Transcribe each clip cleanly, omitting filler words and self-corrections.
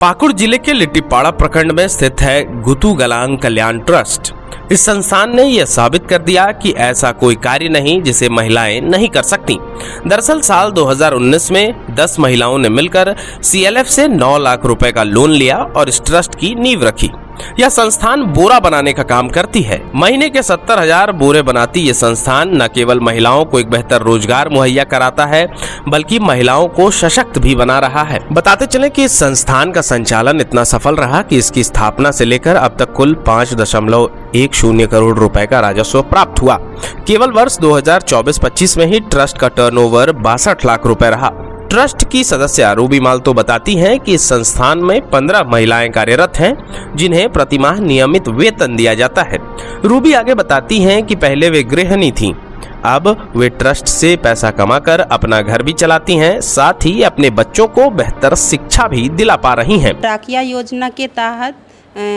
पाकुड़ जिले के लिट्टीपाड़ा प्रखंड में स्थित है गुतू गलांग कल्याण ट्रस्ट। इस संस्थान ने यह साबित कर दिया कि ऐसा कोई कार्य नहीं जिसे महिलाएं नहीं कर सकती। दरअसल साल 2019 में 10 महिलाओं ने मिलकर CLF से 9 लाख रुपए का लोन लिया और इस ट्रस्ट की नींव रखी। यह संस्थान बोरा बनाने का काम करती है। महीने के 70,000 बोरे बनाती ये संस्थान न केवल महिलाओं को एक बेहतर रोजगार मुहैया कराता है बल्कि महिलाओं को सशक्त भी बना रहा है। बताते चले कि इस संस्थान का संचालन इतना सफल रहा कि इसकी स्थापना से लेकर अब तक कुल 5.10 करोड़ रुपए का राजस्व प्राप्त हुआ। केवल वर्ष 2024-25 में ही ट्रस्ट का टर्नओवर 62 लाख रुपए रहा। ट्रस्ट की सदस्य रूबी मालतो बताती हैं कि इस संस्थान में 15 महिलाएं कार्यरत हैं जिन्हें प्रतिमाह नियमित वेतन दिया जाता है। रूबी आगे बताती हैं कि पहले वे गृहिणी थीं, अब वे ट्रस्ट से पैसा कमाकर अपना घर भी चलाती हैं, साथ ही अपने बच्चों को बेहतर शिक्षा भी दिला पा रही हैं। राखिया योजना के तहत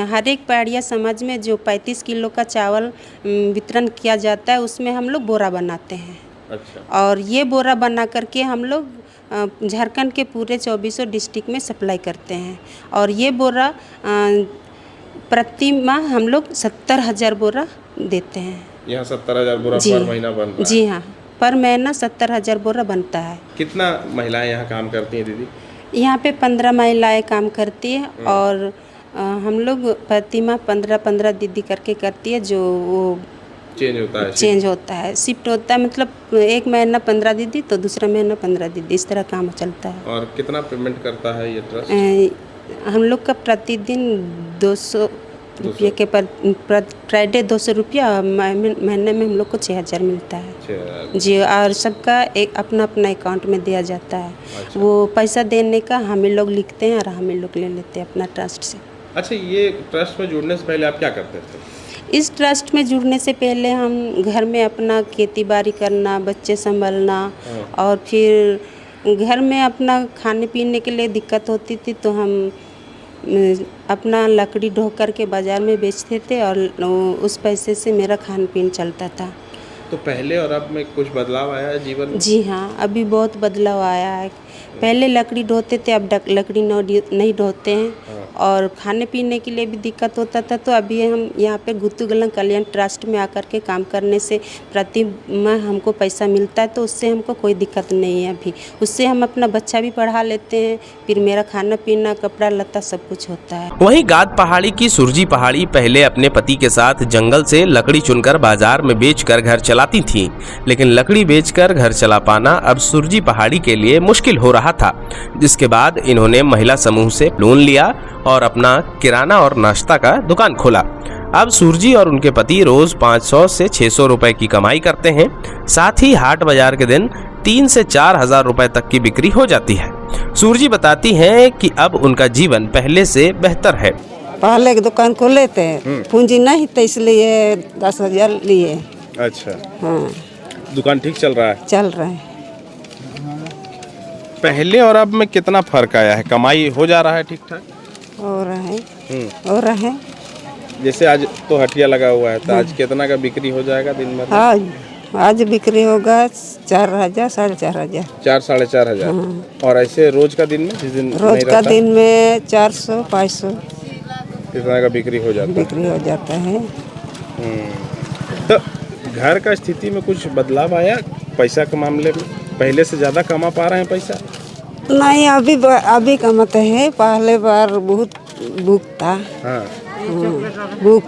हर एक पहाड़िया समाज में जो 35 किलो का चावल वितरण किया जाता है उसमें हम लोग बोरा बनाते हैं। अच्छा। और ये बोरा बना करके हम लोग झारखंड के पूरे 24 डिस्ट्रिक्ट में सप्लाई करते हैं। और ये बोरा प्रति माह हम लोग 70,000 बोरा देते हैं। यहाँ 70,000 बोरा पर महीना बनता है? जी हाँ, पर महीना 70,000 बोरा बनता है। कितना महिलाएं यहाँ काम करती हैं दीदी? यहाँ पे 15 महिलाएं काम करती है और हम लोग प्रति माह 15-15 दीदी करके करती है। जो वो चेंज होता है, शिफ्ट होता है, मतलब एक महीना 15 दीदी तो दूसरा महीना 15 दीदी, इस तरह काम चलता है। और कितना पेमेंट करता है ये ट्रस्ट? हम लोग का प्रतिदिन 200 रुपये के पर फ्राइडे 200 रुपया, महीने में हम लोग को 6,000 मिलता है जी। और सबका एक अपना अपना अकाउंट में दिया जाता है। अच्छा। वो पैसा देने का हम लोग लिखते हैं और हम लोग ले लेते हैं अपना ट्रस्ट से। अच्छा, ये ट्रस्ट में जुड़ने से पहले आप क्या करते थे? इस ट्रस्ट में जुड़ने से पहले हम घर में अपना खेती बाड़ी करना, बच्चे संभालना और फिर घर में अपना खाने पीने के लिए दिक्कत होती थी तो हम अपना लकड़ी ढो कर के बाज़ार में बेचते थे और उस पैसे से मेरा खान पीन चलता था। तो पहले और अब में कुछ बदलाव आया है जीवन में? जी हाँ, अभी बहुत बदलाव आया है। पहले लकड़ी ढोते थे, अब लकड़ी नहीं ढोते हैं। और खाने पीने के लिए भी दिक्कत होता था, तो अभी हम यहाँ पे गुतू गलांग कल्याण ट्रस्ट में आकर के काम करने से प्रति माह हमको पैसा मिलता है, तो उससे हमको कोई दिक्कत नहीं है। अभी उससे हम अपना बच्चा भी पढ़ा लेते हैं, फिर मेरा खाना पीना कपड़ा लत्ता सब कुछ होता है। वहीं गाद पहाड़ी की सुरजी पहाड़ी पहले अपने पति के साथ जंगल से लकड़ी चुनकर बाजार में बेचकर घर चलाती थी, लेकिन लकड़ी बेचकर घर चला पाना अब सुरजी पहाड़ी के लिए मुश्किल हो रहा था। जिसके बाद इन्होंने महिला समूह से लोन लिया और अपना किराना और नाश्ता का दुकान खोला। अब सुरजी और उनके पति रोज 500 से 600 रुपए की कमाई करते हैं। साथ ही हाट बाजार के दिन 3 से 4 हजार रुपए तक की बिक्री हो जाती है। सुरजी बताती हैं कि अब उनका जीवन पहले से बेहतर है। पहले एक दुकान खोले थे, पूंजी नहीं तो इसलिए 10,000 लिए। अच्छा। हाँ, दुकान ठीक चल रहा है? चल रहा है। पहले और अब में कितना फर्क आया है? कमाई हो जा रहा है ठीक ठाक? हो रहा है। जैसे आज तो हटिया लगा हुआ है, तो आज कितना का बिक्री हो जाएगा दिन में? हाँ, आज बिक्री होगा 4,000 4,500। 4-4,500। और ऐसे रोज का दिन में? जिस दिन रोज का दिन में 400-500 इतना का बिक्री हो जाता है। तो घर का स्थिति में कुछ बदलाव आया पैसा के मामले में? पहले से ज़्यादा कमा पा रहे हैं पैसा? नहीं, अभी कमाते हैं। पहले बार बहुत भूख था। हाँ। भूख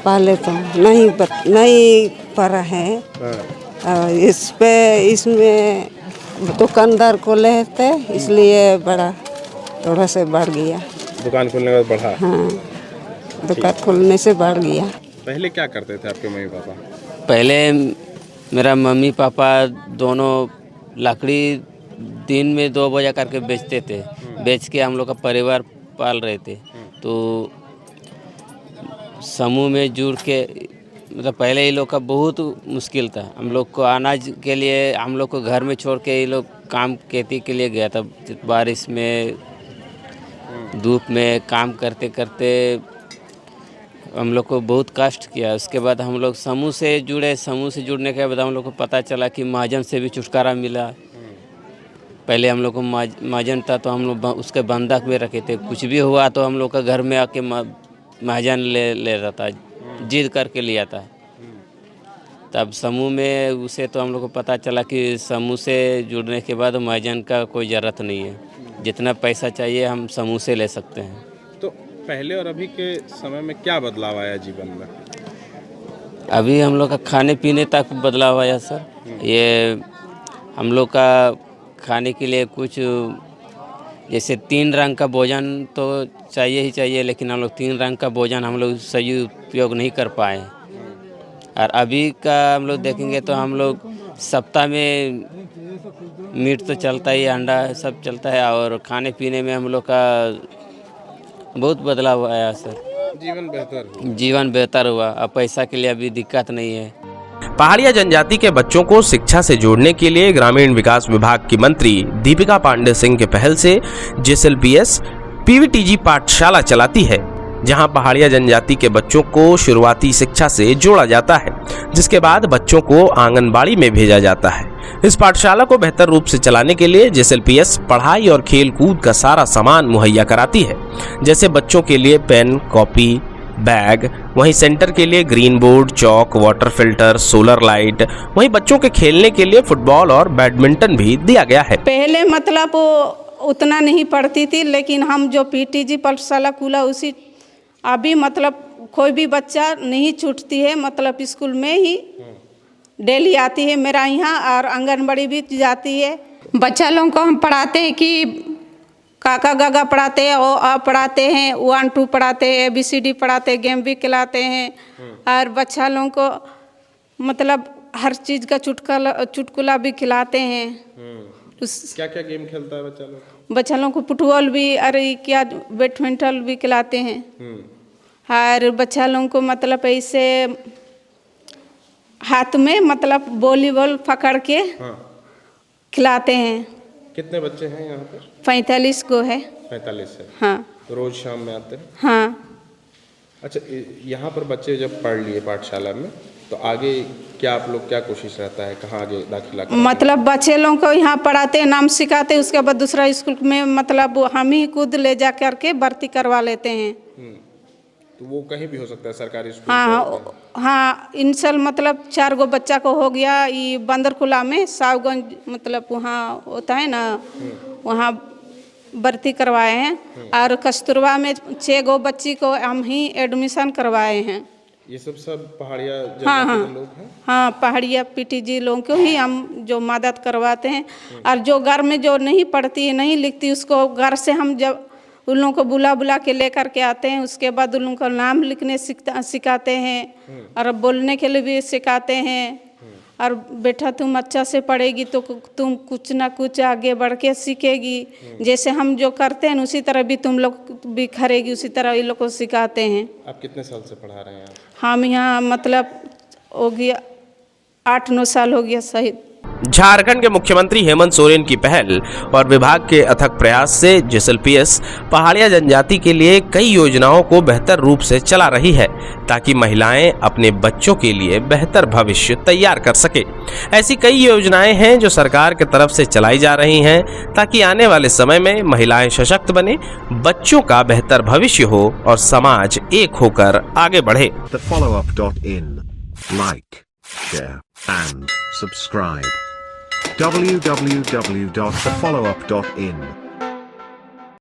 पहले तो नहीं पड़ा है। हाँ। इसमें दुकानदार को लेते इसलिए बड़ा थोड़ा से बढ़ गया। दुकान खोलने के बाद बढ़ा? हाँ, दुकान खोलने से बढ़ गया। पहले क्या करते थे आपके मम्मी पापा? पहले मेरा मम्मी पापा दोनों लकड़ी दिन में 2 बजे करके बेचते थे। बेच के हम लोग का परिवार पाल रहे थे। तो समूह में जुड़ के मतलब पहले ये लोग का बहुत मुश्किल था। हम लोग को अनाज के लिए हम लोग को घर में छोड़ के ये लोग काम खेती के लिए गया था। बारिश में धूप में काम करते करते हम लोग को बहुत कष्ट किया। उसके बाद हम लोग समूह से जुड़े। समूह से जुड़ने के बाद हम लोग को पता चला कि महाजन से भी छुटकारा मिला। पहले हम लोग को महाजन था तो हम लोग उसके बंधक में रखे थे, कुछ भी हुआ तो हम लोग का घर में आके महाजन ले रहा था, जिद करके लिया था। तब समूह में उसे तो हम लोग को पता चला कि समूह से जुड़ने के बाद महाजन का कोई ज़रूरत नहीं है, जितना पैसा चाहिए हम समूह से ले सकते हैं। तो पहले और अभी के समय में क्या बदलाव आया जीवन में? अभी हम लोग का खाने पीने तक बदलाव आया सर। ये हम लोग का खाने के लिए कुछ जैसे 3 रंग का भोजन तो चाहिए ही चाहिए, लेकिन हम लोग 3 रंग का भोजन हम लोग सही उपयोग नहीं कर पाए। और अभी का हम लोग देखेंगे तो हम लोग सप्ताह में मीट तो चलता ही, अंडा सब चलता है, और खाने पीने में हम लोग का बहुत बदलाव आया सर। जीवन बेहतर हुआ। अब पैसा के लिए अभी दिक्कत नहीं है। पहाड़िया जनजाति के बच्चों को शिक्षा से जोड़ने के लिए ग्रामीण विकास विभाग की मंत्री दीपिका पांडे सिंह के पहल से जेएसएलपीएस पीवीटीजी पाठशाला चलाती है, जहां पहाड़िया जनजाति के बच्चों को शुरुआती शिक्षा से जोड़ा जाता है, जिसके बाद बच्चों को आंगनबाड़ी में भेजा जाता है। इस पाठशाला को बेहतर रूप से चलाने के लिए जेएसएलपीएस पढ़ाई और खेल कूद का सारा सामान मुहैया कराती है, जैसे बच्चों के लिए पेन, कॉपी, बैग, वहीं सेंटर के लिए ग्रीन बोर्ड, चौक, वाटर फिल्टर, सोलर लाइट, वहीं बच्चों के खेलने के लिए फुटबॉल और बैडमिंटन भी दिया गया है। पहले मतलब उतना नहीं पढ़ती थी, लेकिन हम जो पीटीजी पाठशाला खुला उसी अभी मतलब कोई भी बच्चा नहीं छूटती है, मतलब स्कूल में ही डेली आती है मेरा यहाँ, और आंगनबाड़ी भी जाती है। बच्चा लोगों को हम पढ़ाते हैं कि काका गागा पढ़ाते हैं, ओ आ पढ़ाते हैं, 1 2 पढ़ाते हैं, ABCD पढ़ाते हैं, गेम भी खिलाते हैं, और बच्चा लोगों को मतलब हर चीज़ का चुटकुला भी खिलाते हैं। क्या क्या गेम खेलता है बच्चा लोग? बच्चा लोगों को फुटबॉल भी, अरे क्या बैडमिंटन भी खिलाते हैं। और बच्चा लोगों को मतलब ऐसे हाथ में मतलब वॉलीबॉल पकड़ के खिलाते हैं। कितने बच्चे हैं यहाँ पर? 45 को है। 45 है। हाँ। रोज शाम में आते हैं? हाँ। अच्छा, यहाँ पर बच्चे जब पढ़ लिए पाठशाला में तो आगे क्या आप लोग क्या कोशिश रहता है, कहाँ आगे दाखिला कराएंगे? मतलब बच्चे लोगों को यहाँ पढ़ाते हैं, नाम सिखाते हैं, उसके बाद दूसरा स्कूल में मतलब हम ही खुद ले जा करके भर्ती करवा लेते हैं। तो वो कहीं भी हो सकता है, सरकारी स्कूल? हाँ, इन साल मतलब 4 गो बच्चा को हो गया, ये बंदरकुला में सावगंज मतलब वहाँ होता है ना, वहाँ भर्ती करवाए हैं। और कस्तूरबा में 6 गो बच्ची को हम ही एडमिशन करवाए हैं। ये सब पहाड़िया जनजाति लोग हैं? हाँ, पहाड़िया पीटीजी लोगों को ही हम जो मदद करवाते हैं। और जो घर में जो नहीं पढ़ती है, नहीं लिखती, उसको घर से हम जब उन लोगों को बुला के लेकर के आते हैं, उसके बाद उन लोगों को नाम लिखने सिखाते हैं और बोलने के लिए भी सिखाते हैं। और बेटा तुम अच्छा से पढ़ेगी तो तुम कुछ ना कुछ आगे बढ़ के सीखेगी, जैसे हम जो करते हैं उसी तरह भी तुम लोग भी करेगी, उसी तरह ये लोग को सिखाते हैं। आप कितने साल से पढ़ा रहे हैं? हम यहाँ मतलब हो गया 8-9 साल हो गया सही। झारखंड के मुख्यमंत्री हेमंत सोरेन की पहल और विभाग के अथक प्रयास से जेएसएलपीएस पहाड़िया जनजाति के लिए कई योजनाओं को बेहतर रूप से चला रही है, ताकि महिलाएं अपने बच्चों के लिए बेहतर भविष्य तैयार कर सके। ऐसी कई योजनाएं हैं जो सरकार की तरफ से चलाई जा रही हैं, ताकि आने वाले समय में महिलाएं सशक्त बने, बच्चों का बेहतर भविष्य हो और समाज एक होकर आगे बढ़े। thefollowup.in. Like, share and subscribe. www.thefollowup.in